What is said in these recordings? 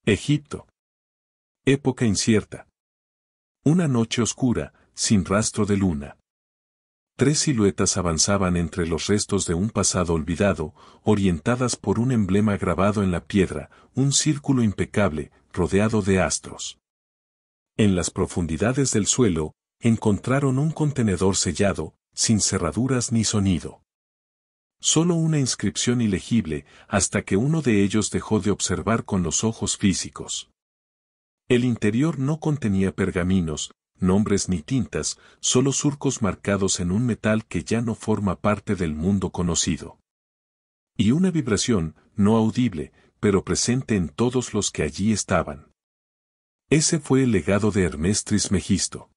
Egipto. Época incierta. Una noche oscura, sin rastro de luna. 3 siluetas avanzaban entre los restos de un pasado olvidado, orientadas por un emblema grabado en la piedra, un círculo impecable, rodeado de astros. En las profundidades del suelo, encontraron un contenedor sellado, sin cerraduras ni sonido. Solo una inscripción ilegible, hasta que uno de ellos dejó de observar con los ojos físicos. El interior no contenía pergaminos, nombres ni tintas, solo surcos marcados en un metal que ya no forma parte del mundo conocido. Y una vibración, no audible, pero presente en todos los que allí estaban. Ese fue el legado de Hermes Trismegisto.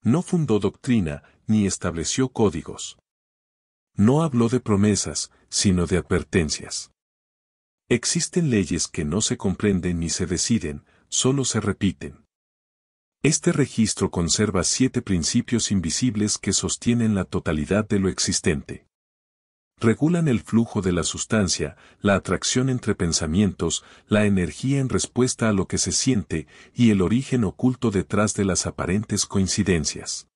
No fundó doctrina, ni estableció códigos. No habló de promesas, sino de advertencias. Existen leyes que no se comprenden ni se deciden, solo se repiten. Este registro conserva 7 principios invisibles que sostienen la totalidad de lo existente. Regulan el flujo de la sustancia, la atracción entre pensamientos, la energía en respuesta a lo que se siente y el origen oculto detrás de las aparentes coincidencias.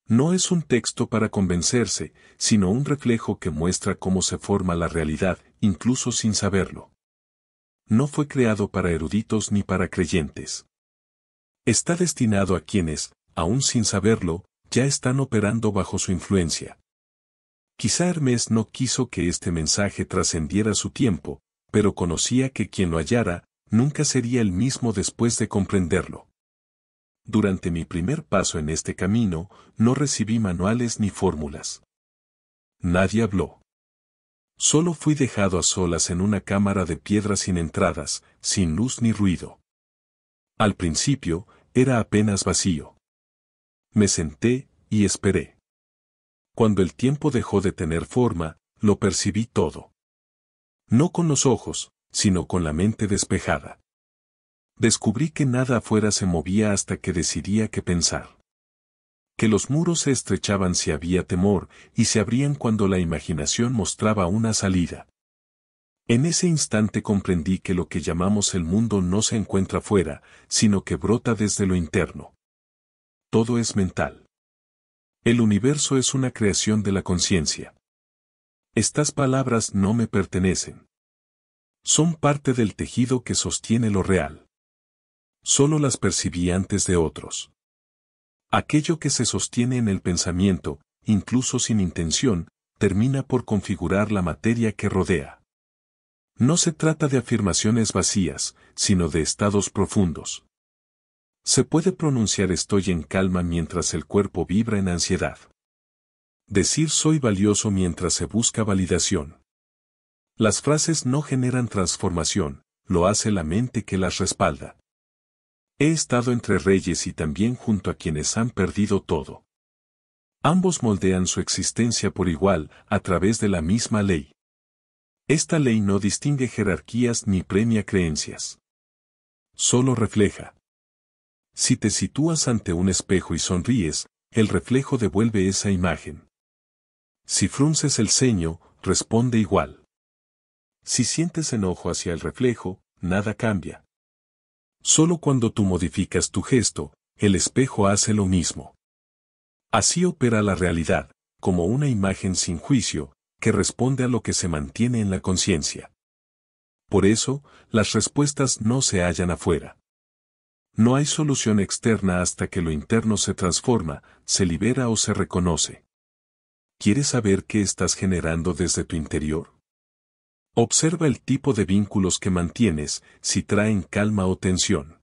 No es un texto para convencerse, sino un reflejo que muestra cómo se forma la realidad, incluso sin saberlo. No fue creado para eruditos ni para creyentes. Está destinado a quienes, aún sin saberlo, ya están operando bajo su influencia. Quizá Hermes no quiso que este mensaje trascendiera su tiempo, pero conocía que quien lo hallara, nunca sería el mismo después de comprenderlo. Durante mi primer paso en este camino, no recibí manuales ni fórmulas. Nadie habló. Solo fui dejado a solas en una cámara de piedra sin entradas, sin luz ni ruido. Al principio, era apenas vacío. Me senté, y esperé. Cuando el tiempo dejó de tener forma, lo percibí todo. No con los ojos, sino con la mente despejada. Descubrí que nada afuera se movía hasta que decidía qué pensar. Que los muros se estrechaban si había temor, y se abrían cuando la imaginación mostraba una salida. En ese instante comprendí que lo que llamamos el mundo no se encuentra fuera, sino que brota desde lo interno. Todo es mental. El universo es una creación de la conciencia. Estas palabras no me pertenecen. Son parte del tejido que sostiene lo real. Solo las percibí antes de otros. Aquello que se sostiene en el pensamiento, incluso sin intención, termina por configurar la materia que rodea. No se trata de afirmaciones vacías, sino de estados profundos. Se puede pronunciar estoy en calma mientras el cuerpo vibra en ansiedad. Decir soy valioso mientras se busca validación. Las frases no generan transformación, lo hace la mente que las respalda. He estado entre reyes y también junto a quienes han perdido todo. Ambos moldean su existencia por igual, a través de la misma ley. Esta ley no distingue jerarquías ni premia creencias. Solo refleja. Si te sitúas ante un espejo y sonríes, el reflejo devuelve esa imagen. Si frunces el ceño, responde igual. Si sientes enojo hacia el reflejo, nada cambia. Solo cuando tú modificas tu gesto, el espejo hace lo mismo. Así opera la realidad, como una imagen sin juicio, que responde a lo que se mantiene en la conciencia. Por eso, las respuestas no se hallan afuera. No hay solución externa hasta que lo interno se transforma, se libera o se reconoce. ¿Quieres saber qué estás generando desde tu interior? Observa el tipo de vínculos que mantienes, si traen calma o tensión.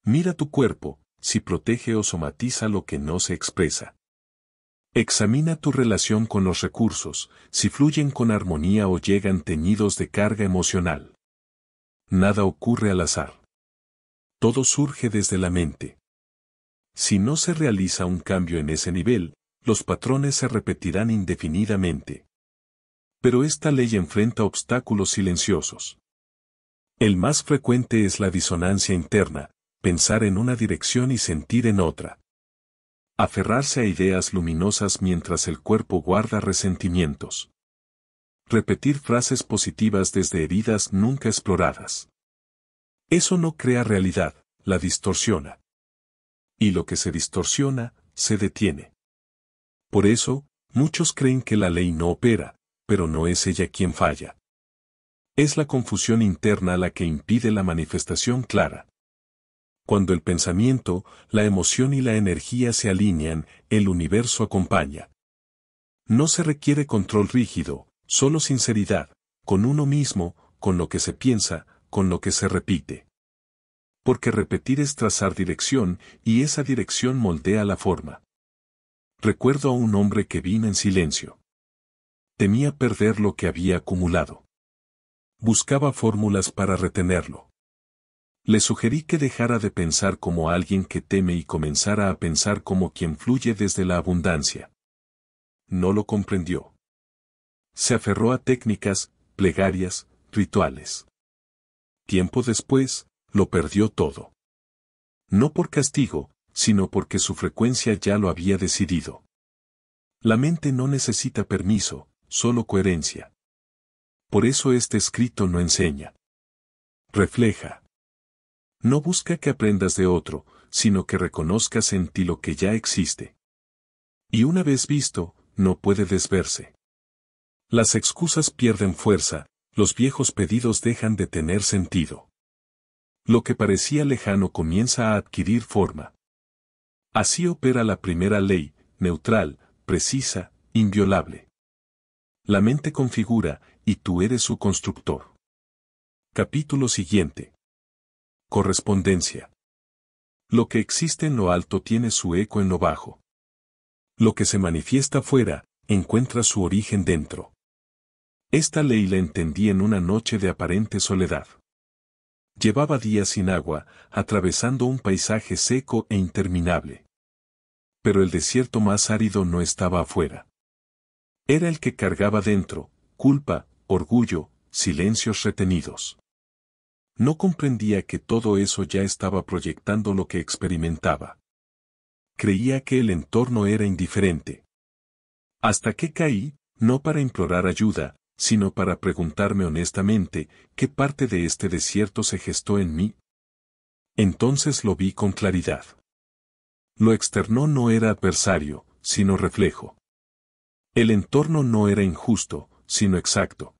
Mira tu cuerpo, si protege o somatiza lo que no se expresa. Examina tu relación con los recursos, si fluyen con armonía o llegan teñidos de carga emocional. Nada ocurre al azar. Todo surge desde la mente. Si no se realiza un cambio en ese nivel, los patrones se repetirán indefinidamente. Pero esta ley enfrenta obstáculos silenciosos. El más frecuente es la disonancia interna, pensar en una dirección y sentir en otra. Aferrarse a ideas luminosas mientras el cuerpo guarda resentimientos. Repetir frases positivas desde heridas nunca exploradas. Eso no crea realidad, la distorsiona. Y lo que se distorsiona, se detiene. Por eso, muchos creen que la ley no opera, pero no es ella quien falla. Es la confusión interna la que impide la manifestación clara. Cuando el pensamiento, la emoción y la energía se alinean, el universo acompaña. No se requiere control rígido, solo sinceridad, con uno mismo, con lo que se piensa, con lo que se repite. Porque repetir es trazar dirección, y esa dirección moldea la forma. Recuerdo a un hombre que vino en silencio. Temía perder lo que había acumulado. Buscaba fórmulas para retenerlo. Le sugerí que dejara de pensar como alguien que teme y comenzara a pensar como quien fluye desde la abundancia. No lo comprendió. Se aferró a técnicas, plegarias, rituales. Tiempo después, lo perdió todo. No por castigo, sino porque su frecuencia ya lo había decidido. La mente no necesita permiso, solo coherencia. Por eso este escrito no enseña. Refleja. No busca que aprendas de otro, sino que reconozcas en ti lo que ya existe. Y una vez visto, no puede desverse. Las excusas pierden fuerza, los viejos pedidos dejan de tener sentido. Lo que parecía lejano comienza a adquirir forma. Así opera la primera ley, neutral, precisa, inviolable. La mente configura, y tú eres su constructor. Capítulo siguiente. Correspondencia. Lo que existe en lo alto tiene su eco en lo bajo. Lo que se manifiesta fuera, encuentra su origen dentro. Esta ley la entendí en una noche de aparente soledad. Llevaba días sin agua, atravesando un paisaje seco e interminable. Pero el desierto más árido no estaba afuera. Era el que cargaba dentro, culpa, orgullo, silencios retenidos. No comprendía que todo eso ya estaba proyectando lo que experimentaba. Creía que el entorno era indiferente. Hasta que caí, no para implorar ayuda, sino para preguntarme honestamente, ¿qué parte de este desierto se gestó en mí? Entonces lo vi con claridad. Lo externo no era adversario, sino reflejo. El entorno no era injusto, sino exacto.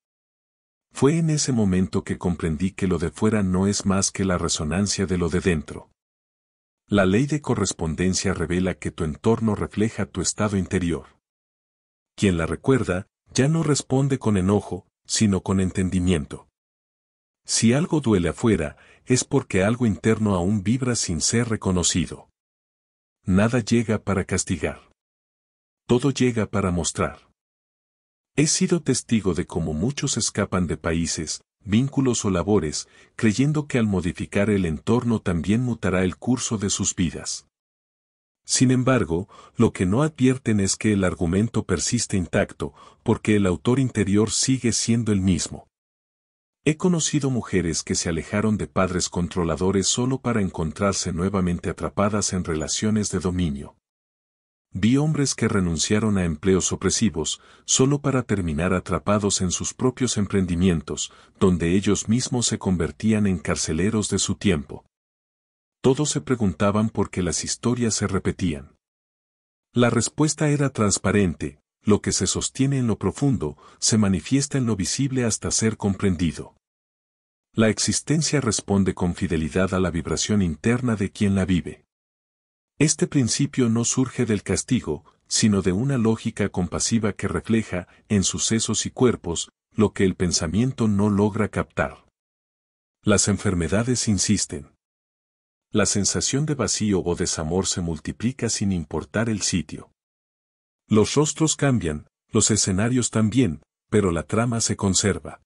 Fue en ese momento que comprendí que lo de fuera no es más que la resonancia de lo de dentro. La ley de correspondencia revela que tu entorno refleja tu estado interior. Quien la recuerda, ya no responde con enojo, sino con entendimiento. Si algo duele afuera, es porque algo interno aún vibra sin ser reconocido. Nada llega para castigar. Todo llega para mostrar. He sido testigo de cómo muchos escapan de países, vínculos o labores, creyendo que al modificar el entorno también mutará el curso de sus vidas. Sin embargo, lo que no advierten es que el argumento persiste intacto, porque el autor interior sigue siendo el mismo. He conocido mujeres que se alejaron de padres controladores solo para encontrarse nuevamente atrapadas en relaciones de dominio. Vi hombres que renunciaron a empleos opresivos, solo para terminar atrapados en sus propios emprendimientos, donde ellos mismos se convertían en carceleros de su tiempo. Todos se preguntaban por qué las historias se repetían. La respuesta era transparente: lo que se sostiene en lo profundo, se manifiesta en lo visible hasta ser comprendido. La existencia responde con fidelidad a la vibración interna de quien la vive. Este principio no surge del castigo, sino de una lógica compasiva que refleja, en sucesos y cuerpos, lo que el pensamiento no logra captar. Las enfermedades insisten. La sensación de vacío o desamor se multiplica sin importar el sitio. Los rostros cambian, los escenarios también, pero la trama se conserva.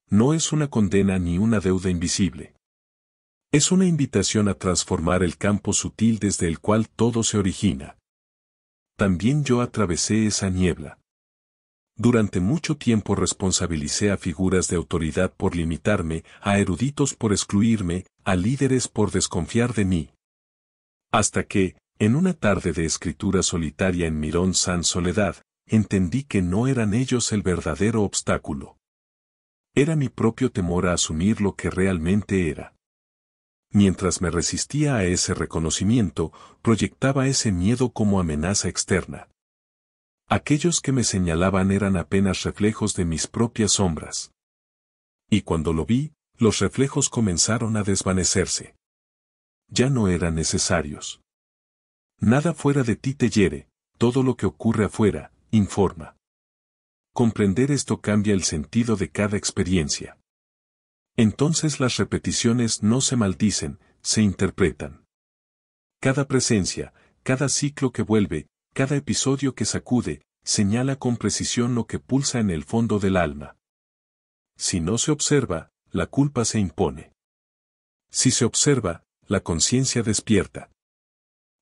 No es una condena ni una deuda invisible. Es una invitación a transformar el campo sutil desde el cual todo se origina. También yo atravesé esa niebla. Durante mucho tiempo responsabilicé a figuras de autoridad por limitarme, a eruditos por excluirme, a líderes por desconfiar de mí. Hasta que, en una tarde de escritura solitaria en Mirón San Soledad, entendí que no eran ellos el verdadero obstáculo. Era mi propio temor a asumir lo que realmente era. mientras me resistía a ese reconocimiento, proyectaba ese miedo como amenaza externa. Aquellos que me señalaban eran apenas reflejos de mis propias sombras. Y cuando lo vi, los reflejos comenzaron a desvanecerse. Ya no eran necesarios. Nada fuera de ti te hiere, todo lo que ocurre afuera, informa. Comprender esto cambia el sentido de cada experiencia. Entonces las repeticiones no se maldicen, se interpretan. Cada presencia, cada ciclo que vuelve, cada episodio que sacude, señala con precisión lo que pulsa en el fondo del alma. Si no se observa, la culpa se impone. Si se observa, la conciencia despierta.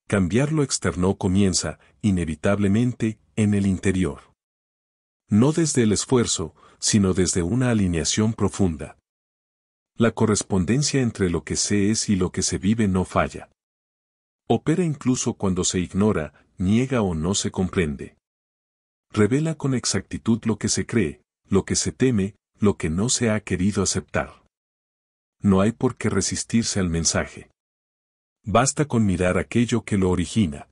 Cambiar lo externo comienza, inevitablemente, en el interior. No desde el esfuerzo, sino desde una alineación profunda. La correspondencia entre lo que se es y lo que se vive no falla. Opera incluso cuando se ignora, niega o no se comprende. Revela con exactitud lo que se cree, lo que se teme, lo que no se ha querido aceptar. No hay por qué resistirse al mensaje. Basta con mirar aquello que lo origina.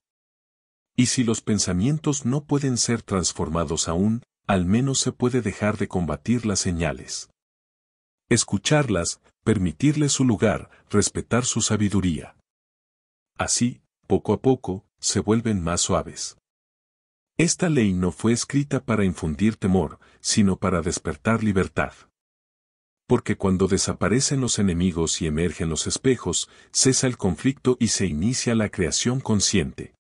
Y si los pensamientos no pueden ser transformados aún, al menos se puede dejar de combatir las señales. Escucharlas, permitirles su lugar, respetar su sabiduría. Así, poco a poco, se vuelven más suaves. Esta ley no fue escrita para infundir temor, sino para despertar libertad. Porque cuando desaparecen los enemigos y emergen los espejos, cesa el conflicto y se inicia la creación consciente.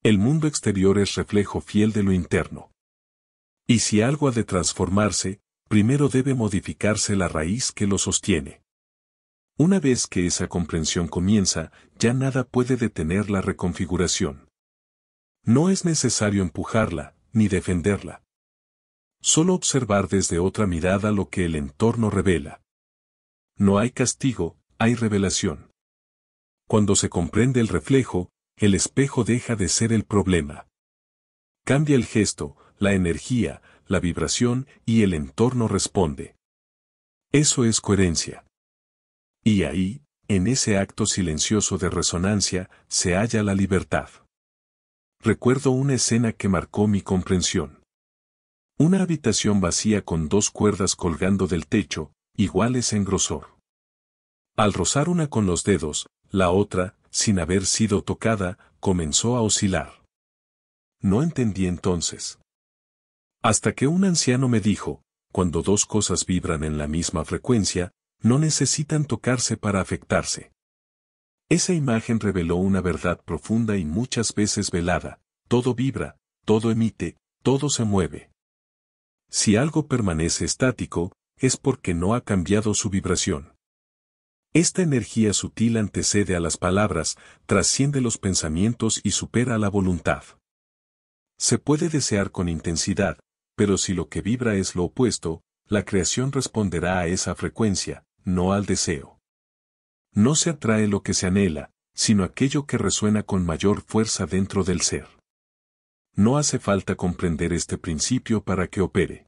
El mundo exterior es reflejo fiel de lo interno. Y si algo ha de transformarse, primero debe modificarse la raíz que lo sostiene. Una vez que esa comprensión comienza, ya nada puede detener la reconfiguración. No es necesario empujarla, ni defenderla. Solo observar desde otra mirada lo que el entorno revela. No hay castigo, hay revelación. Cuando se comprende el reflejo, el espejo deja de ser el problema. Cambia el gesto, la energía, la vibración y el entorno responde. Eso es coherencia. Y ahí, en ese acto silencioso de resonancia, se halla la libertad. Recuerdo una escena que marcó mi comprensión. Una habitación vacía con dos cuerdas colgando del techo, iguales en grosor. Al rozar una con los dedos, la otra, sin haber sido tocada, comenzó a oscilar. No entendí entonces. Hasta que un anciano me dijo, cuando dos cosas vibran en la misma frecuencia, no necesitan tocarse para afectarse. Esa imagen reveló una verdad profunda y muchas veces velada: todo vibra, todo emite, todo se mueve. Si algo permanece estático, es porque no ha cambiado su vibración. Esta energía sutil antecede a las palabras, trasciende los pensamientos y supera la voluntad. Se puede desear con intensidad, pero si lo que vibra es lo opuesto, la creación responderá a esa frecuencia, no al deseo. No se atrae lo que se anhela, sino aquello que resuena con mayor fuerza dentro del ser. No hace falta comprender este principio para que opere.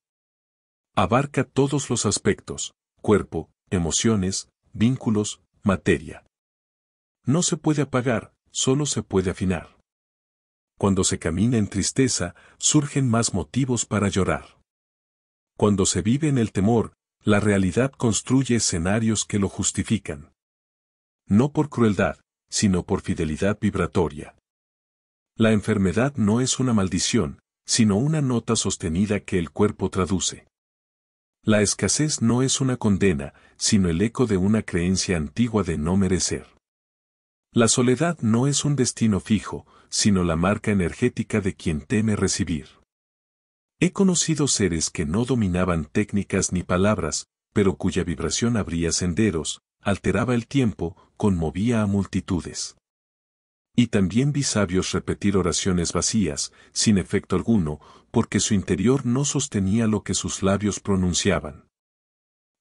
Abarca todos los aspectos: cuerpo, emociones, vínculos, materia. No se puede apagar, solo se puede afinar. Cuando se camina en tristeza, surgen más motivos para llorar. Cuando se vive en el temor, la realidad construye escenarios que lo justifican. No por crueldad, sino por fidelidad vibratoria. La enfermedad no es una maldición, sino una nota sostenida que el cuerpo traduce. La escasez no es una condena, sino el eco de una creencia antigua de no merecer. La soledad no es un destino fijo, sino la marca energética de quien teme recibir. He conocido seres que no dominaban técnicas ni palabras, pero cuya vibración abría senderos, alteraba el tiempo, conmovía a multitudes. Y también vi sabios repetir oraciones vacías, sin efecto alguno, porque su interior no sostenía lo que sus labios pronunciaban.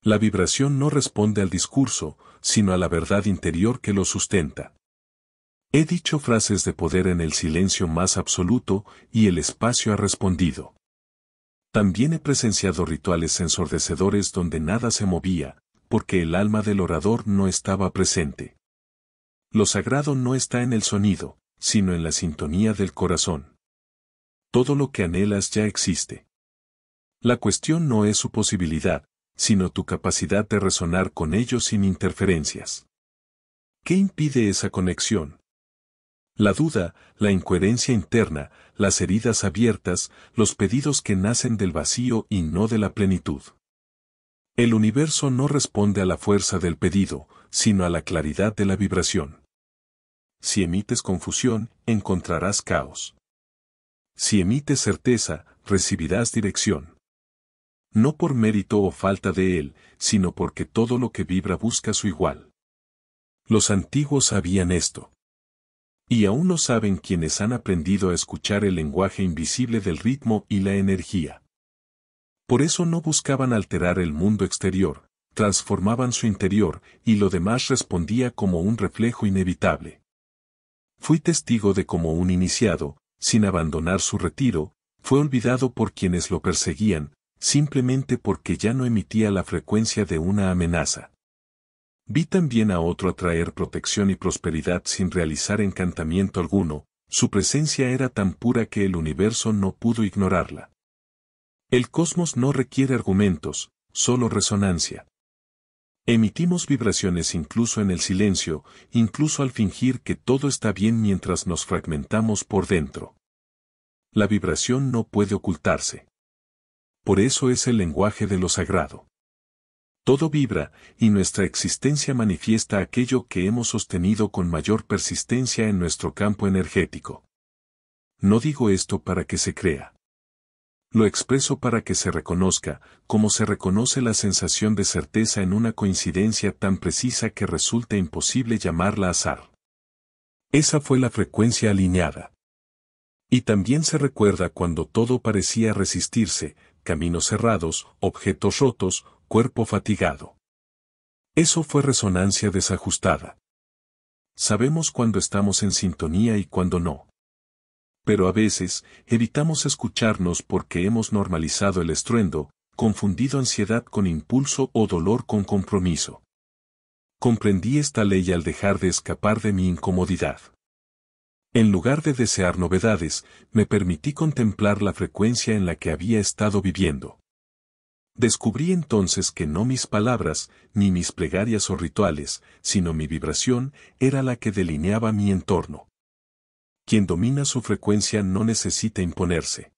La vibración no responde al discurso, sino a la verdad interior que lo sustenta. He dicho frases de poder en el silencio más absoluto, y el espacio ha respondido. También he presenciado rituales ensordecedores donde nada se movía, porque el alma del orador no estaba presente. Lo sagrado no está en el sonido, sino en la sintonía del corazón. Todo lo que anhelas ya existe. La cuestión no es su posibilidad, sino tu capacidad de resonar con ello sin interferencias. ¿Qué impide esa conexión? La duda, la incoherencia interna, las heridas abiertas, los pedidos que nacen del vacío y no de la plenitud. El universo no responde a la fuerza del pedido, sino a la claridad de la vibración. Si emites confusión, encontrarás caos. Si emites certeza, recibirás dirección. No por mérito o falta de él, sino porque todo lo que vibra busca su igual. Los antiguos sabían esto. Y aún lo saben quienes han aprendido a escuchar el lenguaje invisible del ritmo y la energía. Por eso no buscaban alterar el mundo exterior, transformaban su interior, y lo demás respondía como un reflejo inevitable. Fui testigo de cómo un iniciado, sin abandonar su retiro, fue olvidado por quienes lo perseguían, simplemente porque ya no emitía la frecuencia de una amenaza. Vi también a otro atraer protección y prosperidad sin realizar encantamiento alguno, su presencia era tan pura que el universo no pudo ignorarla. El cosmos no requiere argumentos, solo resonancia. Emitimos vibraciones incluso en el silencio, incluso al fingir que todo está bien mientras nos fragmentamos por dentro. La vibración no puede ocultarse. Por eso es el lenguaje de lo sagrado. Todo vibra, y nuestra existencia manifiesta aquello que hemos sostenido con mayor persistencia en nuestro campo energético. No digo esto para que se crea. Lo expreso para que se reconozca, como se reconoce la sensación de certeza en una coincidencia tan precisa que resulta imposible llamarla azar. Esa fue la frecuencia alineada. Y también se recuerda cuando todo parecía resistirse, caminos cerrados, objetos rotos, cuerpo fatigado. Eso fue resonancia desajustada. Sabemos cuando estamos en sintonía y cuando no. Pero a veces, evitamos escucharnos porque hemos normalizado el estruendo, confundido ansiedad con impulso o dolor con compromiso. Comprendí esta ley al dejar de escapar de mi incomodidad. En lugar de desear novedades, me permití contemplar la frecuencia en la que había estado viviendo. Descubrí entonces que no mis palabras, ni mis plegarias o rituales, sino mi vibración, era la que delineaba mi entorno. Quien domina su frecuencia no necesita imponerse.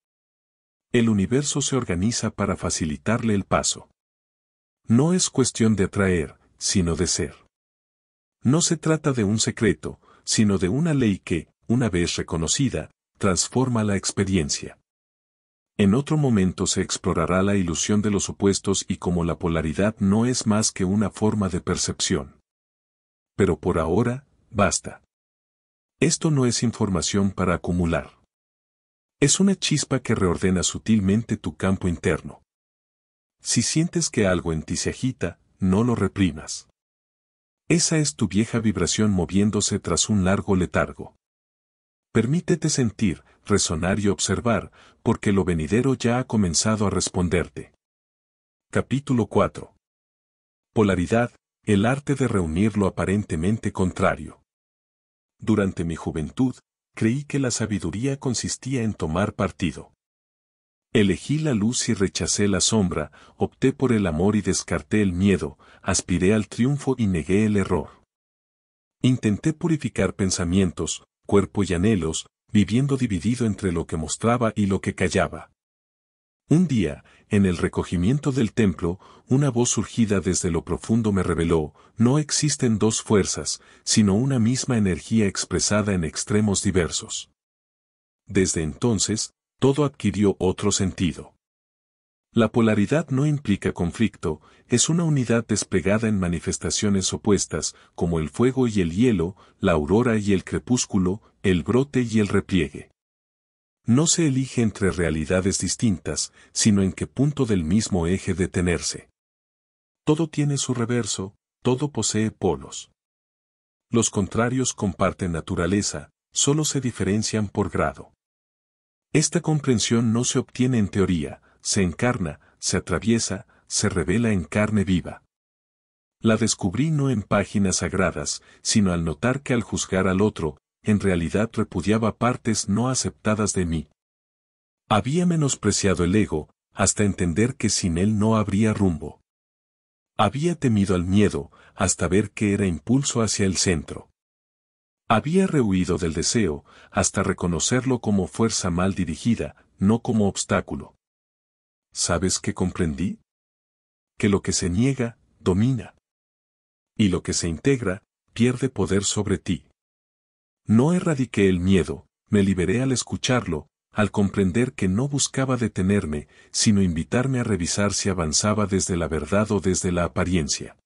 El universo se organiza para facilitarle el paso. No es cuestión de atraer, sino de ser. No se trata de un secreto, sino de una ley que, una vez reconocida, transforma la experiencia. En otro momento se explorará la ilusión de los opuestos y cómo la polaridad no es más que una forma de percepción. Pero por ahora, basta. Esto no es información para acumular. Es una chispa que reordena sutilmente tu campo interno. Si sientes que algo en ti se agita, no lo reprimas. Esa es tu vieja vibración moviéndose tras un largo letargo. Permítete sentir, resonar y observar, porque lo venidero ya ha comenzado a responderte. Capítulo 4. Polaridad, el arte de reunir lo aparentemente contrario. Durante mi juventud, creí que la sabiduría consistía en tomar partido. Elegí la luz y rechacé la sombra, opté por el amor y descarté el miedo, aspiré al triunfo y negué el error. Intenté purificar pensamientos, cuerpo y anhelos, viviendo dividido entre lo que mostraba y lo que callaba. Un día, en el recogimiento del templo, una voz surgida desde lo profundo me reveló, no existen dos fuerzas, sino una misma energía expresada en extremos diversos. Desde entonces, todo adquirió otro sentido. La polaridad no implica conflicto, es una unidad desplegada en manifestaciones opuestas, como el fuego y el hielo, la aurora y el crepúsculo, el brote y el repliegue. No se elige entre realidades distintas, sino en qué punto del mismo eje detenerse. Todo tiene su reverso, todo posee polos. Los contrarios comparten naturaleza, solo se diferencian por grado. Esta comprensión no se obtiene en teoría, se encarna, se atraviesa, se revela en carne viva. La descubrí no en páginas sagradas, sino al notar que al juzgar al otro, en realidad repudiaba partes no aceptadas de mí. Había menospreciado el ego, hasta entender que sin él no habría rumbo. Había temido al miedo, hasta ver que era impulso hacia el centro. Había rehuido del deseo, hasta reconocerlo como fuerza mal dirigida, no como obstáculo. ¿Sabes qué comprendí? Que lo que se niega, domina. Y lo que se integra, pierde poder sobre ti. No erradiqué el miedo, me liberé al escucharlo, al comprender que no buscaba detenerme, sino invitarme a revisar si avanzaba desde la verdad o desde la apariencia.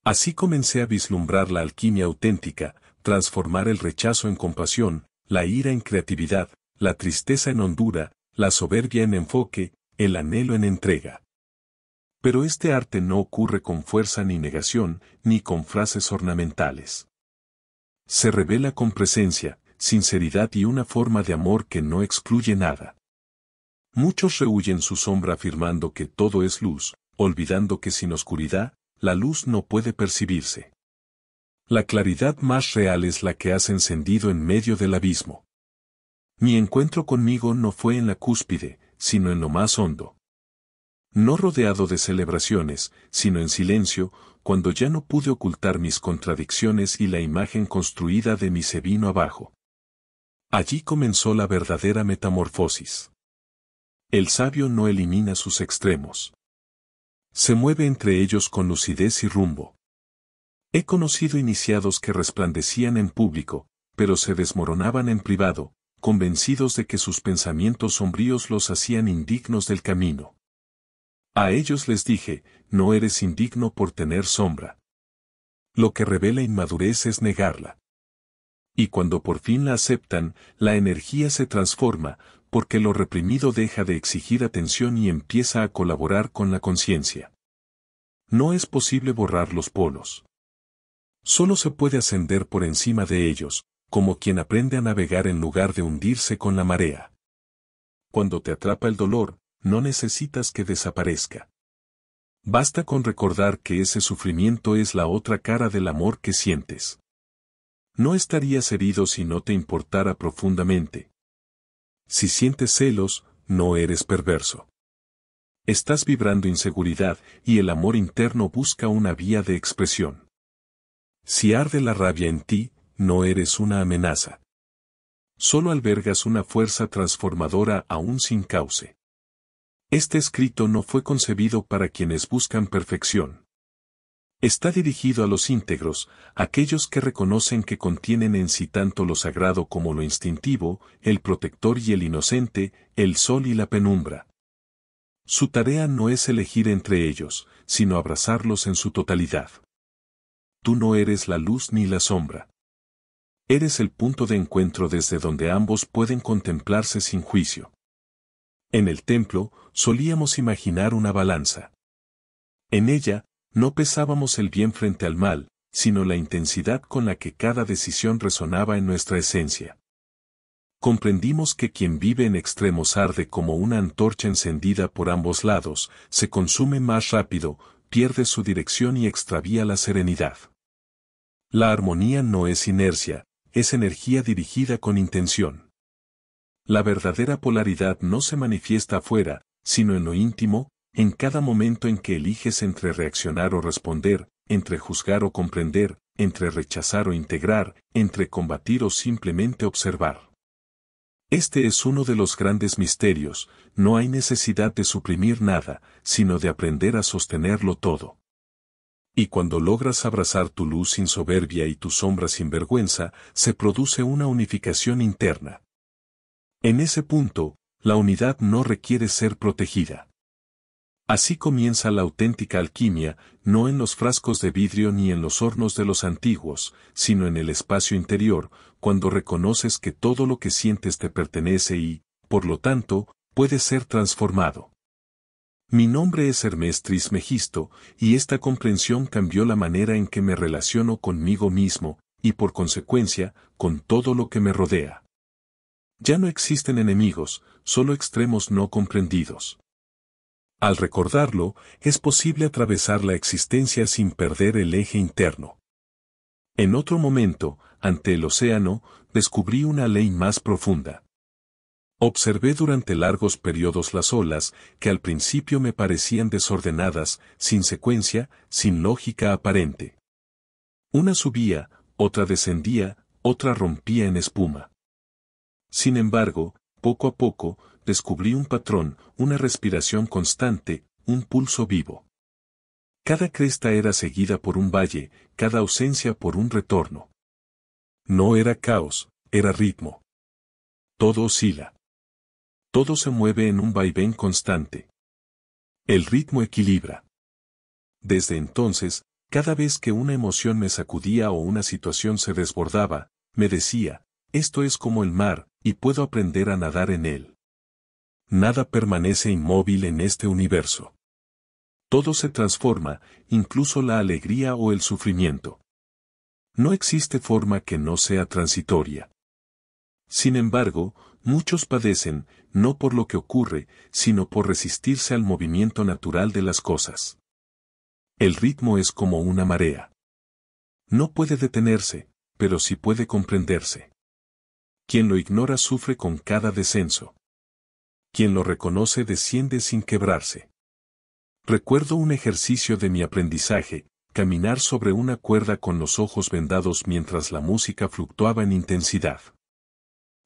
Así comencé a vislumbrar la alquimia auténtica, transformar el rechazo en compasión, la ira en creatividad, la tristeza en hondura, la soberbia en enfoque, el anhelo en entrega. Pero este arte no ocurre con fuerza ni negación, ni con frases ornamentales. Se revela con presencia, sinceridad y una forma de amor que no excluye nada. Muchos rehuyen su sombra afirmando que todo es luz, olvidando que sin oscuridad, la luz no puede percibirse. La claridad más real es la que has encendido en medio del abismo. Mi encuentro conmigo no fue en la cúspide, sino en lo más hondo. No rodeado de celebraciones, sino en silencio, cuando ya no pude ocultar mis contradicciones y la imagen construida de mí se vino abajo. Allí comenzó la verdadera metamorfosis. El sabio no elimina sus extremos. Se mueve entre ellos con lucidez y rumbo. He conocido iniciados que resplandecían en público, pero se desmoronaban en privado, convencidos de que sus pensamientos sombríos los hacían indignos del camino. A ellos les dije, no eres indigno por tener sombra. Lo que revela inmadurez es negarla. Y cuando por fin la aceptan, la energía se transforma, porque lo reprimido deja de exigir atención y empieza a colaborar con la conciencia. No es posible borrar los polos. Solo se puede ascender por encima de ellos, como quien aprende a navegar en lugar de hundirse con la marea. Cuando te atrapa el dolor, no necesitas que desaparezca. Basta con recordar que ese sufrimiento es la otra cara del amor que sientes. No estarías herido si no te importara profundamente. Si sientes celos, no eres perverso. Estás vibrando inseguridad y el amor interno busca una vía de expresión. Si arde la rabia en ti, no eres una amenaza. Solo albergas una fuerza transformadora aún sin cauce. Este escrito no fue concebido para quienes buscan perfección. Está dirigido a los íntegros, aquellos que reconocen que contienen en sí tanto lo sagrado como lo instintivo, el protector y el inocente, el sol y la penumbra. Su tarea no es elegir entre ellos, sino abrazarlos en su totalidad. Tú no eres la luz ni la sombra. Eres el punto de encuentro desde donde ambos pueden contemplarse sin juicio. En el templo, solíamos imaginar una balanza. En ella, no pesábamos el bien frente al mal, sino la intensidad con la que cada decisión resonaba en nuestra esencia. Comprendimos que quien vive en extremos arde como una antorcha encendida por ambos lados, se consume más rápido, pierde su dirección y extravía la serenidad. La armonía no es inercia, es energía dirigida con intención. La verdadera polaridad no se manifiesta afuera, sino en lo íntimo, en cada momento en que eliges entre reaccionar o responder, entre juzgar o comprender, entre rechazar o integrar, entre combatir o simplemente observar. Este es uno de los grandes misterios, no hay necesidad de suprimir nada, sino de aprender a sostenerlo todo. Y cuando logras abrazar tu luz sin soberbia y tu sombra sin vergüenza, se produce una unificación interna. En ese punto, la unidad no requiere ser protegida. Así comienza la auténtica alquimia, no en los frascos de vidrio ni en los hornos de los antiguos, sino en el espacio interior, cuando reconoces que todo lo que sientes te pertenece y, por lo tanto, puede ser transformado. Mi nombre es Hermes Trismegisto, y esta comprensión cambió la manera en que me relaciono conmigo mismo, y por consecuencia, con todo lo que me rodea. Ya no existen enemigos, solo extremos no comprendidos. Al recordarlo, es posible atravesar la existencia sin perder el eje interno. En otro momento, ante el océano, descubrí una ley más profunda. Observé durante largos periodos las olas, que al principio me parecían desordenadas, sin secuencia, sin lógica aparente. Una subía, otra descendía, otra rompía en espuma. Sin embargo, poco a poco, descubrí un patrón, una respiración constante, un pulso vivo. Cada cresta era seguida por un valle, cada ausencia por un retorno. No era caos, era ritmo. Todo oscila. Todo se mueve en un vaivén constante. El ritmo equilibra. Desde entonces, cada vez que una emoción me sacudía o una situación se desbordaba, me decía, esto es como el mar, y puedo aprender a nadar en él. Nada permanece inmóvil en este universo. Todo se transforma, incluso la alegría o el sufrimiento. No existe forma que no sea transitoria. Sin embargo, muchos padecen, no por lo que ocurre, sino por resistirse al movimiento natural de las cosas. El ritmo es como una marea. No puede detenerse, pero sí puede comprenderse. Quien lo ignora sufre con cada descenso. Quien lo reconoce desciende sin quebrarse. Recuerdo un ejercicio de mi aprendizaje, caminar sobre una cuerda con los ojos vendados mientras la música fluctuaba en intensidad.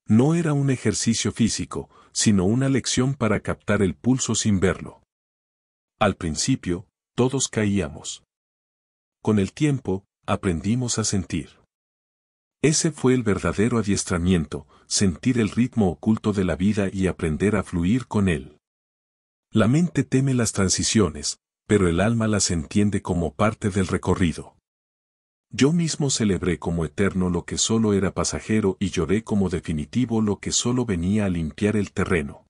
No era un ejercicio físico, sino una lección para captar el pulso sin verlo. Al principio, todos caíamos. Con el tiempo, aprendimos a sentir. Ese fue el verdadero adiestramiento, sentir el ritmo oculto de la vida y aprender a fluir con él. La mente teme las transiciones, pero el alma las entiende como parte del recorrido. Yo mismo celebré como eterno lo que solo era pasajero y lloré como definitivo lo que solo venía a limpiar el terreno.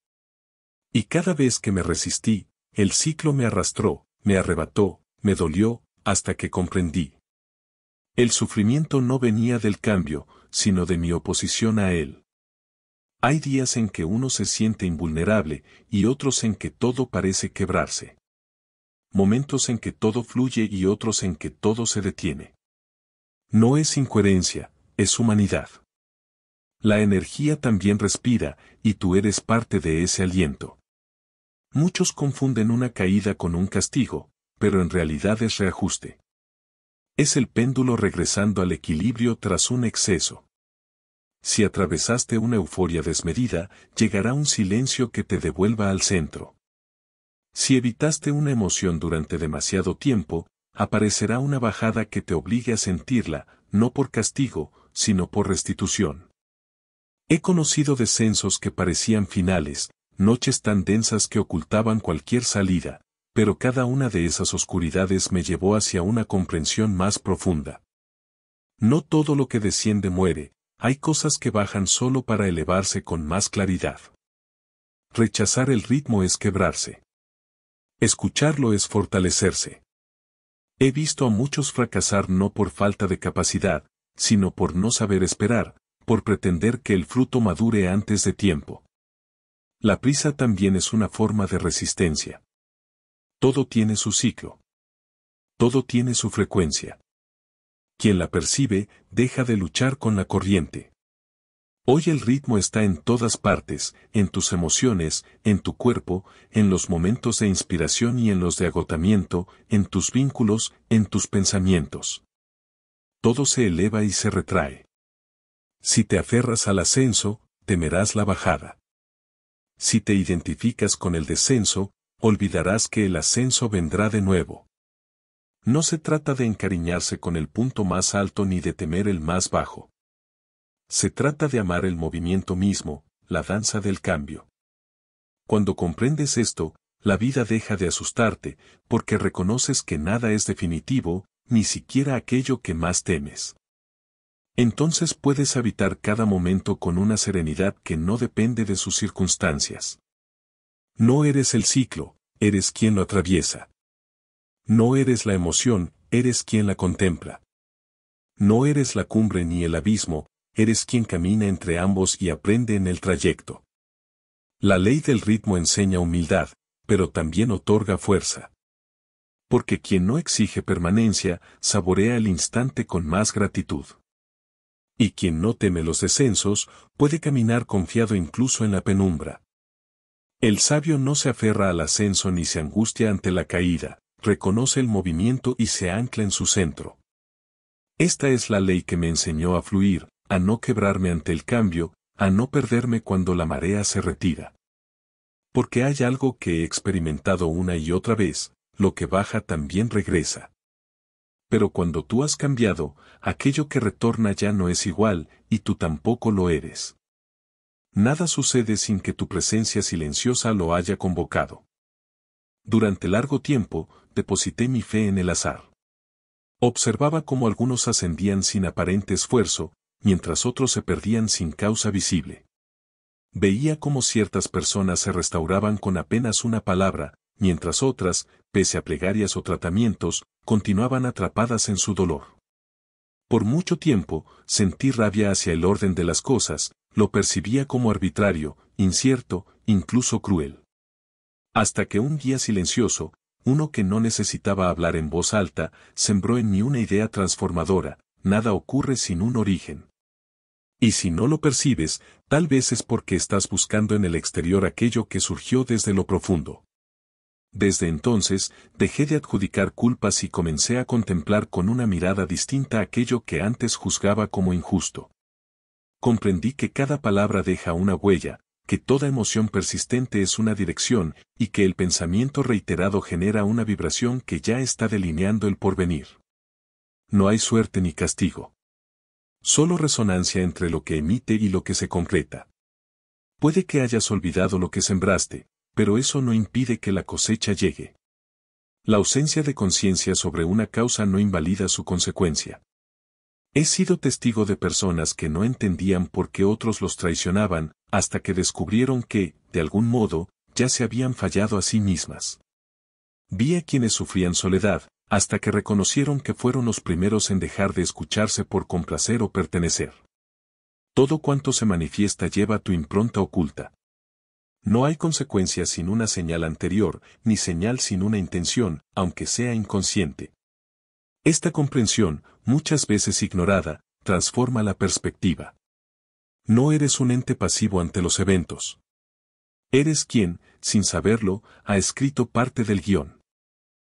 Y cada vez que me resistí, el ciclo me arrastró, me arrebató, me dolió, hasta que comprendí. El sufrimiento no venía del cambio, sino de mi oposición a él. Hay días en que uno se siente invulnerable y otros en que todo parece quebrarse. Momentos en que todo fluye y otros en que todo se detiene. No es incoherencia, es humanidad. La energía también respira, y tú eres parte de ese aliento. Muchos confunden una caída con un castigo, pero en realidad es reajuste. Es el péndulo regresando al equilibrio tras un exceso. Si atravesaste una euforia desmedida, llegará un silencio que te devuelva al centro. Si evitaste una emoción durante demasiado tiempo, aparecerá una bajada que te obligue a sentirla, no por castigo, sino por restitución. He conocido descensos que parecían finales, noches tan densas que ocultaban cualquier salida, pero cada una de esas oscuridades me llevó hacia una comprensión más profunda. No todo lo que desciende muere, hay cosas que bajan solo para elevarse con más claridad. Rechazar el ritmo es quebrarse. Escucharlo es fortalecerse. He visto a muchos fracasar no por falta de capacidad, sino por no saber esperar, por pretender que el fruto madure antes de tiempo. La prisa también es una forma de resistencia. Todo tiene su ciclo. Todo tiene su frecuencia. Quien la percibe, deja de luchar con la corriente. Hoy el ritmo está en todas partes, en tus emociones, en tu cuerpo, en los momentos de inspiración y en los de agotamiento, en tus vínculos, en tus pensamientos. Todo se eleva y se retrae. Si te aferras al ascenso, temerás la bajada. Si te identificas con el descenso, olvidarás que el ascenso vendrá de nuevo. No se trata de encariñarse con el punto más alto ni de temer el más bajo. Se trata de amar el movimiento mismo, la danza del cambio. Cuando comprendes esto, la vida deja de asustarte, porque reconoces que nada es definitivo, ni siquiera aquello que más temes. Entonces puedes habitar cada momento con una serenidad que no depende de sus circunstancias. No eres el ciclo, eres quien lo atraviesa. No eres la emoción, eres quien la contempla. No eres la cumbre ni el abismo, eres quien camina entre ambos y aprende en el trayecto. La ley del ritmo enseña humildad, pero también otorga fuerza. Porque quien no exige permanencia, saborea el instante con más gratitud. Y quien no teme los descensos, puede caminar confiado incluso en la penumbra. El sabio no se aferra al ascenso ni se angustia ante la caída, reconoce el movimiento y se ancla en su centro. Esta es la ley que me enseñó a fluir, a no quebrarme ante el cambio, a no perderme cuando la marea se retira. Porque hay algo que he experimentado una y otra vez, lo que baja también regresa. Pero cuando tú has cambiado, aquello que retorna ya no es igual, y tú tampoco lo eres. Nada sucede sin que tu presencia silenciosa lo haya convocado. Durante largo tiempo, deposité mi fe en el azar. Observaba cómo algunos ascendían sin aparente esfuerzo, mientras otros se perdían sin causa visible. Veía cómo ciertas personas se restauraban con apenas una palabra, mientras otras, pese a plegarias o tratamientos, continuaban atrapadas en su dolor. Por mucho tiempo, sentí rabia hacia el orden de las cosas, lo percibía como arbitrario, incierto, incluso cruel. Hasta que un día silencioso, uno que no necesitaba hablar en voz alta, sembró en mí una idea transformadora: nada ocurre sin un origen. Y si no lo percibes, tal vez es porque estás buscando en el exterior aquello que surgió desde lo profundo. Desde entonces, dejé de adjudicar culpas y comencé a contemplar con una mirada distinta aquello que antes juzgaba como injusto. Comprendí que cada palabra deja una huella, que toda emoción persistente es una dirección, y que el pensamiento reiterado genera una vibración que ya está delineando el porvenir. No hay suerte ni castigo. Solo resonancia entre lo que emite y lo que se concreta. Puede que hayas olvidado lo que sembraste, pero eso no impide que la cosecha llegue. La ausencia de conciencia sobre una causa no invalida su consecuencia. He sido testigo de personas que no entendían por qué otros los traicionaban, hasta que descubrieron que, de algún modo, ya se habían fallado a sí mismas. Vi a quienes sufrían soledad, hasta que reconocieron que fueron los primeros en dejar de escucharse por complacer o pertenecer. Todo cuanto se manifiesta lleva tu impronta oculta. No hay consecuencia sin una señal anterior, ni señal sin una intención, aunque sea inconsciente. Esta comprensión, muchas veces ignorada, transforma la perspectiva. No eres un ente pasivo ante los eventos. Eres quien, sin saberlo, ha escrito parte del guión.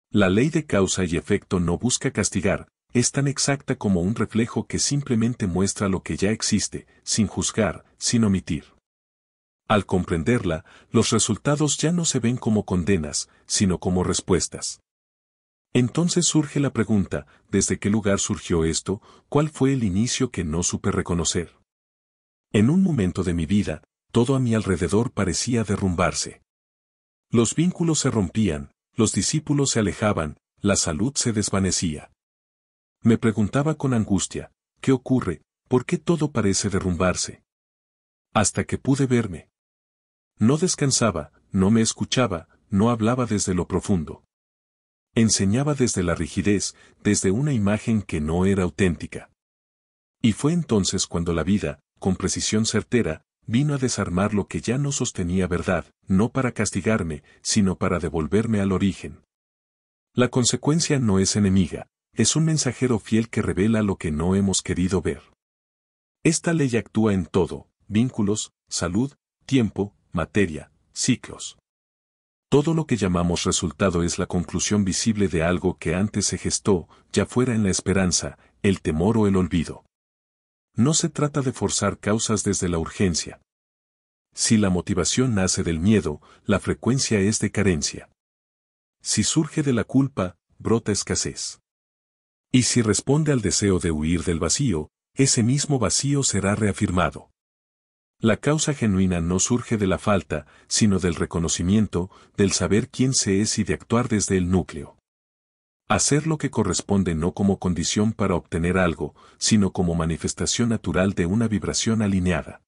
La ley de causa y efecto no busca castigar, es tan exacta como un reflejo que simplemente muestra lo que ya existe, sin juzgar, sin omitir. Al comprenderla, los resultados ya no se ven como condenas, sino como respuestas. Entonces surge la pregunta: ¿desde qué lugar surgió esto? ¿Cuál fue el inicio que no supe reconocer? En un momento de mi vida, todo a mi alrededor parecía derrumbarse. Los vínculos se rompían, los discípulos se alejaban, la salud se desvanecía. Me preguntaba con angustia: ¿qué ocurre? ¿Por qué todo parece derrumbarse? Hasta que pude verme. No descansaba, no me escuchaba, no hablaba desde lo profundo. Enseñaba desde la rigidez, desde una imagen que no era auténtica. Y fue entonces cuando la vida, con precisión certera, vino a desarmar lo que ya no sostenía verdad, no para castigarme, sino para devolverme al origen. La consecuencia no es enemiga, es un mensajero fiel que revela lo que no hemos querido ver. Esta ley actúa en todo: vínculos, salud, tiempo, materia, ciclos. Todo lo que llamamos resultado es la conclusión visible de algo que antes se gestó, ya fuera en la esperanza, el temor o el olvido. No se trata de forzar causas desde la urgencia. Si la motivación nace del miedo, la frecuencia es de carencia. Si surge de la culpa, brota escasez. Y si responde al deseo de huir del vacío, ese mismo vacío será reafirmado. La causa genuina no surge de la falta, sino del reconocimiento, del saber quién se es y de actuar desde el núcleo. Hacer lo que corresponde no como condición para obtener algo, sino como manifestación natural de una vibración alineada.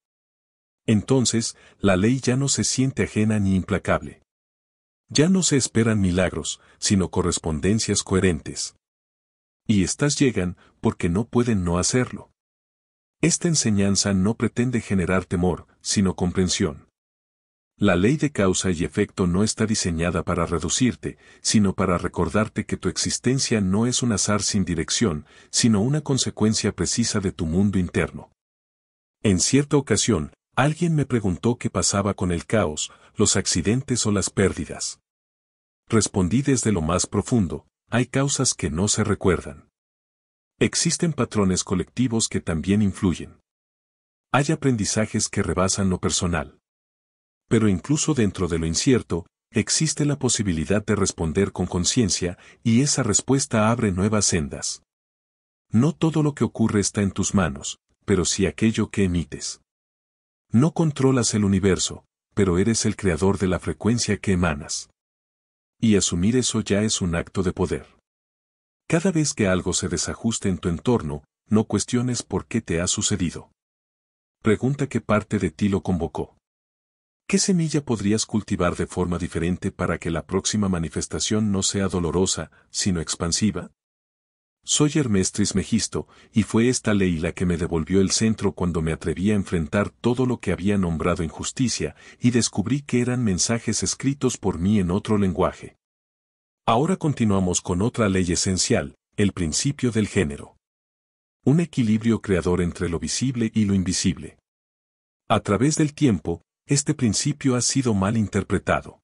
Entonces, la ley ya no se siente ajena ni implacable. Ya no se esperan milagros, sino correspondencias coherentes. Y estas llegan, porque no pueden no hacerlo. Esta enseñanza no pretende generar temor, sino comprensión. La ley de causa y efecto no está diseñada para reducirte, sino para recordarte que tu existencia no es un azar sin dirección, sino una consecuencia precisa de tu mundo interno. En cierta ocasión, alguien me preguntó qué pasaba con el caos, los accidentes o las pérdidas. Respondí desde lo más profundo: hay causas que no se recuerdan. Existen patrones colectivos que también influyen. Hay aprendizajes que rebasan lo personal. Pero incluso dentro de lo incierto, existe la posibilidad de responder con conciencia, y esa respuesta abre nuevas sendas. No todo lo que ocurre está en tus manos, pero sí aquello que emites. No controlas el universo, pero eres el creador de la frecuencia que emanas. Y asumir eso ya es un acto de poder. Cada vez que algo se desajuste en tu entorno, no cuestiones por qué te ha sucedido. Pregunta qué parte de ti lo convocó. ¿Qué semilla podrías cultivar de forma diferente para que la próxima manifestación no sea dolorosa, sino expansiva? Soy Hermes Trismegisto, y fue esta ley la que me devolvió el centro cuando me atreví a enfrentar todo lo que había nombrado injusticia, y descubrí que eran mensajes escritos por mí en otro lenguaje. Ahora continuamos con otra ley esencial, el principio del género. Un equilibrio creador entre lo visible y lo invisible. A través del tiempo, este principio ha sido mal interpretado.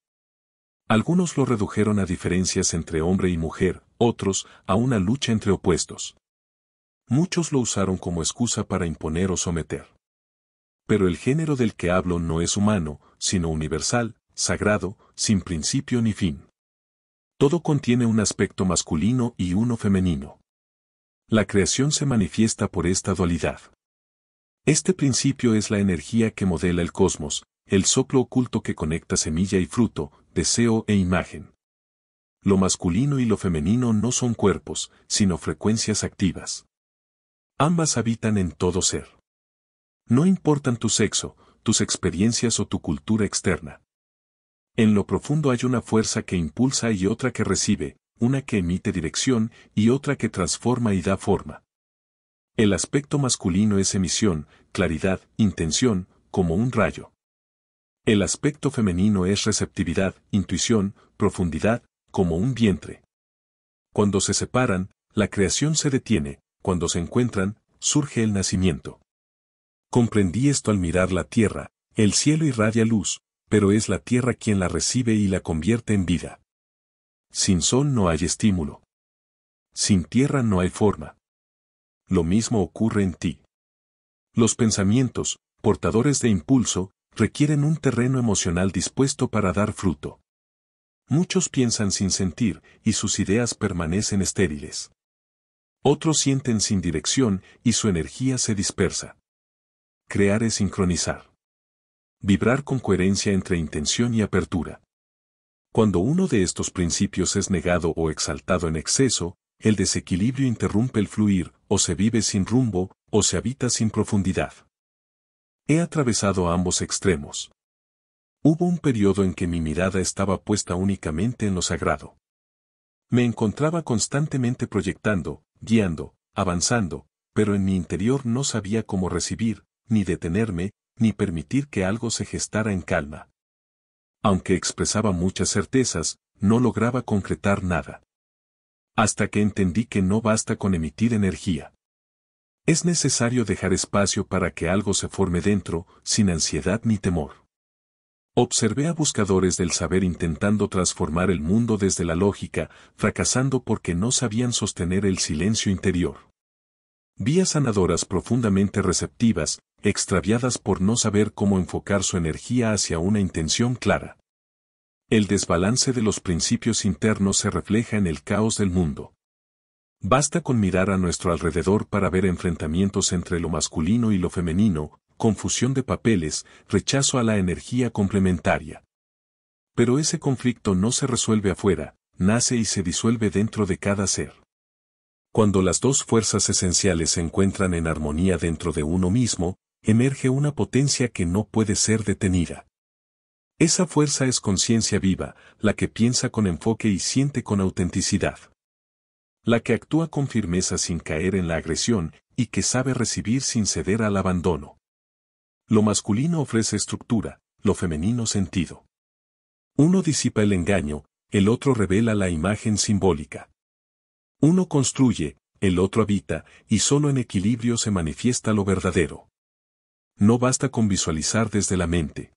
Algunos lo redujeron a diferencias entre hombre y mujer, otros, a una lucha entre opuestos. Muchos lo usaron como excusa para imponer o someter. Pero el género del que hablo no es humano, sino universal, sagrado, sin principio ni fin. Todo contiene un aspecto masculino y uno femenino. La creación se manifiesta por esta dualidad. Este principio es la energía que modela el cosmos, el soplo oculto que conecta semilla y fruto, deseo e imagen. Lo masculino y lo femenino no son cuerpos, sino frecuencias activas. Ambas habitan en todo ser. No importan tu sexo, tus experiencias o tu cultura externa. En lo profundo hay una fuerza que impulsa y otra que recibe, una que emite dirección y otra que transforma y da forma. El aspecto masculino es emisión, claridad, intención, como un rayo. El aspecto femenino es receptividad, intuición, profundidad, como un vientre. Cuando se separan, la creación se detiene; cuando se encuentran, surge el nacimiento. Comprendí esto al mirar la tierra. El cielo irradia luz, pero es la tierra quien la recibe y la convierte en vida. Sin sol no hay estímulo. Sin tierra no hay forma. Lo mismo ocurre en ti. Los pensamientos, portadores de impulso, requieren un terreno emocional dispuesto para dar fruto. Muchos piensan sin sentir, y sus ideas permanecen estériles. Otros sienten sin dirección, y su energía se dispersa. Crear es sincronizar. Vibrar con coherencia entre intención y apertura. Cuando uno de estos principios es negado o exaltado en exceso, el desequilibrio interrumpe el fluir, o se vive sin rumbo, o se habita sin profundidad. He atravesado ambos extremos. Hubo un periodo en que mi mirada estaba puesta únicamente en lo sagrado. Me encontraba constantemente proyectando, guiando, avanzando, pero en mi interior no sabía cómo recibir, ni detenerme, ni permitir que algo se gestara en calma. Aunque expresaba muchas certezas, no lograba concretar nada. Hasta que entendí que no basta con emitir energía. Es necesario dejar espacio para que algo se forme dentro, sin ansiedad ni temor. Observé a buscadores del saber intentando transformar el mundo desde la lógica, fracasando porque no sabían sostener el silencio interior. Vi a sanadoras profundamente receptivas, extraviadas por no saber cómo enfocar su energía hacia una intención clara. El desbalance de los principios internos se refleja en el caos del mundo. Basta con mirar a nuestro alrededor para ver enfrentamientos entre lo masculino y lo femenino, confusión de papeles, rechazo a la energía complementaria. Pero ese conflicto no se resuelve afuera, nace y se disuelve dentro de cada ser. Cuando las dos fuerzas esenciales se encuentran en armonía dentro de uno mismo, emerge una potencia que no puede ser detenida. Esa fuerza es conciencia viva, la que piensa con enfoque y siente con autenticidad. La que actúa con firmeza sin caer en la agresión, y que sabe recibir sin ceder al abandono. Lo masculino ofrece estructura, lo femenino sentido. Uno disipa el engaño, el otro revela la imagen simbólica. Uno construye, el otro habita, y solo en equilibrio se manifiesta lo verdadero. No basta con visualizar desde la mente.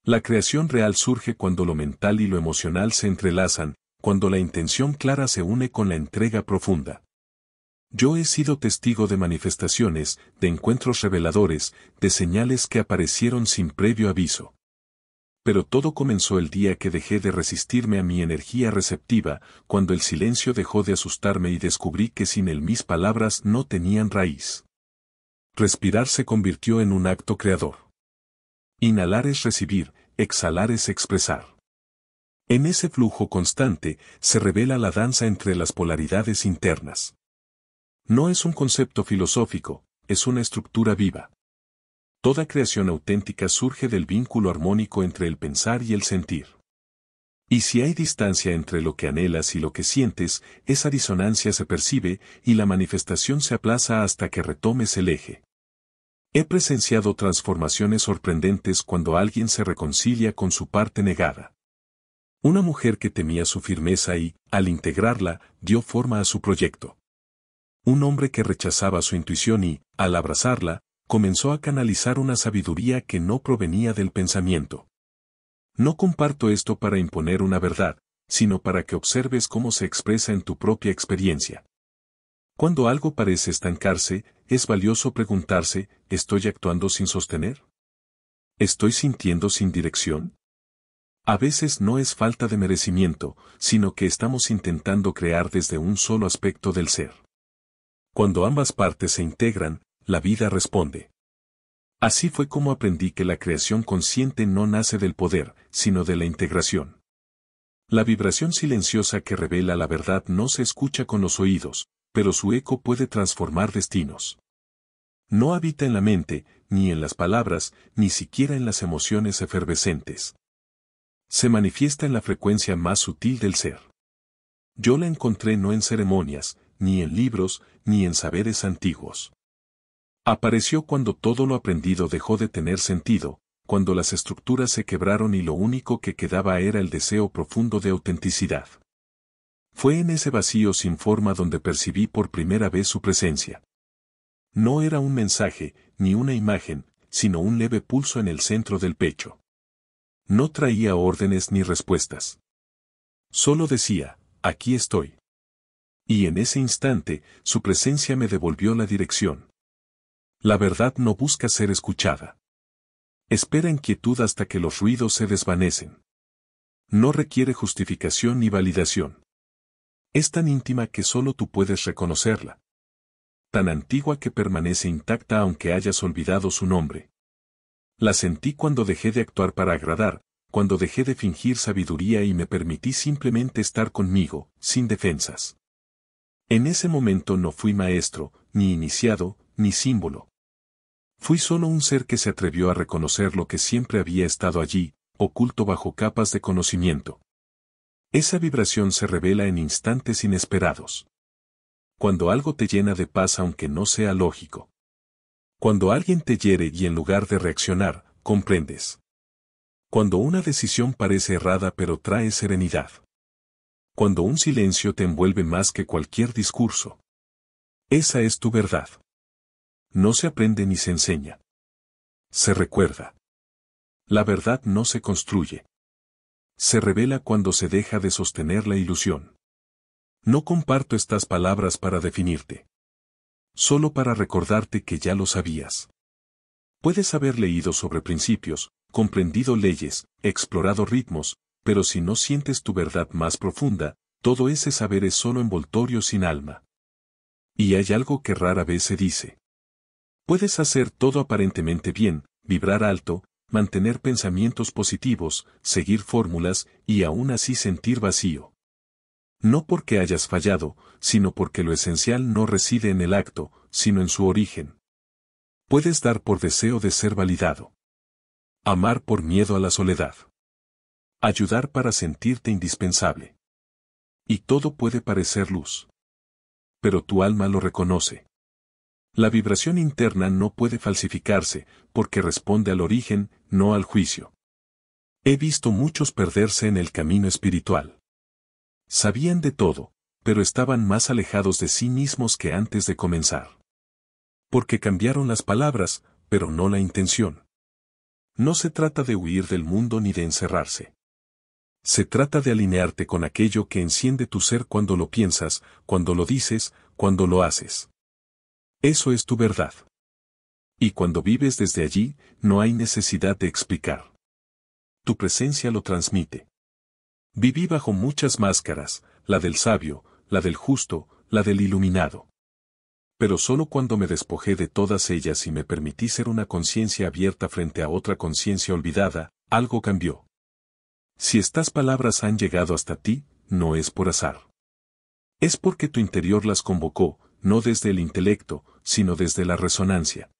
La creación real surge cuando lo mental y lo emocional se entrelazan, cuando la intención clara se une con la entrega profunda. Yo he sido testigo de manifestaciones, de encuentros reveladores, de señales que aparecieron sin previo aviso. Pero todo comenzó el día que dejé de resistirme a mi energía receptiva, cuando el silencio dejó de asustarme y descubrí que sin él mis palabras no tenían raíz. Respirar se convirtió en un acto creador. Inhalar es recibir, exhalar es expresar. En ese flujo constante se revela la danza entre las polaridades internas. No es un concepto filosófico, es una estructura viva. Toda creación auténtica surge del vínculo armónico entre el pensar y el sentir. Y si hay distancia entre lo que anhelas y lo que sientes, esa disonancia se percibe y la manifestación se aplaza hasta que retomes el eje. He presenciado transformaciones sorprendentes cuando alguien se reconcilia con su parte negada. Una mujer que temía su firmeza y, al integrarla, dio forma a su proyecto. Un hombre que rechazaba su intuición y, al abrazarla, comenzó a canalizar una sabiduría que no provenía del pensamiento. No comparto esto para imponer una verdad, sino para que observes cómo se expresa en tu propia experiencia. Cuando algo parece estancarse, es valioso preguntarse, ¿estoy actuando sin sostener? ¿Estoy sintiendo sin dirección? A veces no es falta de merecimiento, sino que estamos intentando crear desde un solo aspecto del ser. Cuando ambas partes se integran, la vida responde. Así fue como aprendí que la creación consciente no nace del poder, sino de la integración. La vibración silenciosa que revela la verdad no se escucha con los oídos, pero su eco puede transformar destinos. No habita en la mente, ni en las palabras, ni siquiera en las emociones efervescentes. Se manifiesta en la frecuencia más sutil del ser. Yo la encontré no en ceremonias, ni en libros, ni en saberes antiguos. Apareció cuando todo lo aprendido dejó de tener sentido, cuando las estructuras se quebraron y lo único que quedaba era el deseo profundo de autenticidad. Fue en ese vacío sin forma donde percibí por primera vez su presencia. No era un mensaje, ni una imagen, sino un leve pulso en el centro del pecho. No traía órdenes ni respuestas. Solo decía, aquí estoy. Y en ese instante, su presencia me devolvió la dirección. La verdad no busca ser escuchada. Espera en quietud hasta que los ruidos se desvanecen. No requiere justificación ni validación. Es tan íntima que solo tú puedes reconocerla. Tan antigua que permanece intacta aunque hayas olvidado su nombre. La sentí cuando dejé de actuar para agradar, cuando dejé de fingir sabiduría y me permití simplemente estar conmigo, sin defensas. En ese momento no fui maestro, ni iniciado, ni símbolo. Fui solo un ser que se atrevió a reconocer lo que siempre había estado allí, oculto bajo capas de conocimiento. Esa vibración se revela en instantes inesperados. Cuando algo te llena de paz aunque no sea lógico. Cuando alguien te hiere y en lugar de reaccionar, comprendes. Cuando una decisión parece errada pero trae serenidad. Cuando un silencio te envuelve más que cualquier discurso. Esa es tu verdad. No se aprende ni se enseña. Se recuerda. La verdad no se construye. Se revela cuando se deja de sostener la ilusión. No comparto estas palabras para definirte. Solo para recordarte que ya lo sabías. Puedes haber leído sobre principios, comprendido leyes, explorado ritmos, pero si no sientes tu verdad más profunda, todo ese saber es solo envoltorio sin alma. Y hay algo que rara vez se dice. Puedes hacer todo aparentemente bien, vibrar alto, mantener pensamientos positivos, seguir fórmulas, y aún así sentir vacío. No porque hayas fallado, sino porque lo esencial no reside en el acto, sino en su origen. Puedes dar por deseo de ser validado. Amar por miedo a la soledad. Ayudar para sentirte indispensable. Y todo puede parecer luz. Pero tu alma lo reconoce. La vibración interna no puede falsificarse, porque responde al origen, no al juicio. He visto muchos perderse en el camino espiritual. Sabían de todo, pero estaban más alejados de sí mismos que antes de comenzar. Porque cambiaron las palabras, pero no la intención. No se trata de huir del mundo ni de encerrarse. Se trata de alinearte con aquello que enciende tu ser cuando lo piensas, cuando lo dices, cuando lo haces. Eso es tu verdad. Y cuando vives desde allí, no hay necesidad de explicar. Tu presencia lo transmite. Viví bajo muchas máscaras, la del sabio, la del justo, la del iluminado. Pero solo cuando me despojé de todas ellas y me permití ser una conciencia abierta frente a otra conciencia olvidada, algo cambió. Si estas palabras han llegado hasta ti, no es por azar. Es porque tu interior las convocó, no desde el intelecto, sino desde la resonancia.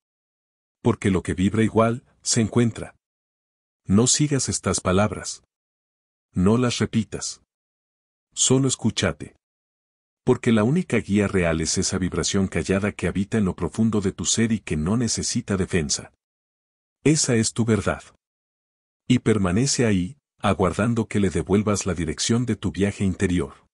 Porque lo que vibra igual, se encuentra. No sigas estas palabras. No las repitas. Solo escúchate. Porque la única guía real es esa vibración callada que habita en lo profundo de tu ser y que no necesita defensa. Esa es tu verdad. Y permanece ahí, aguardando que le devuelvas la dirección de tu viaje interior.